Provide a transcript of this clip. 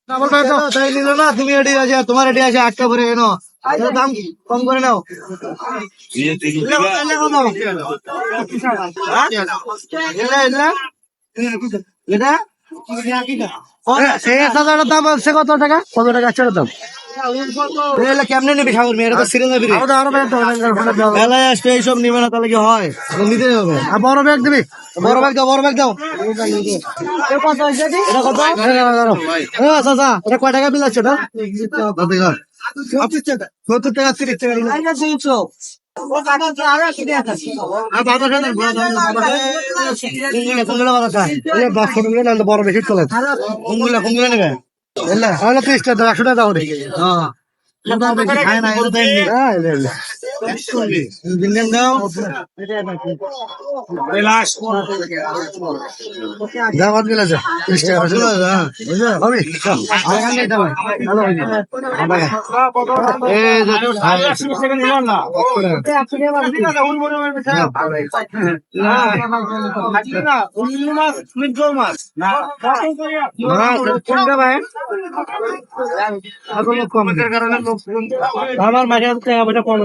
Double ভাই তো তাই নিল না, তুমি এটি আছে তোমার এটি আছে 8টা করে এনো, দাম কম করে নাও। এটা সেই 1,000 দাম আছে, কত টাকা একটার দাম? কেমনে নিবি সাগর মেয়ে? এটা তো সিরিয়াল মেলায় আসবে, এইসব নিবে না তাহলে কি হয়? নিতে হবে। আর বড় ব্যাগ দিবি, বড় ব্যাগ দাও, বড় ব্যাগ দাও। এটা কত? এটা কয় টাকা বিল আছে? এটা 70 টাকা 30 টাকা। বড় বেশি চলে কোনগুলা নেবে? 30 টাকা 100 টাকা দাও। খায় না আমার মাঝে কম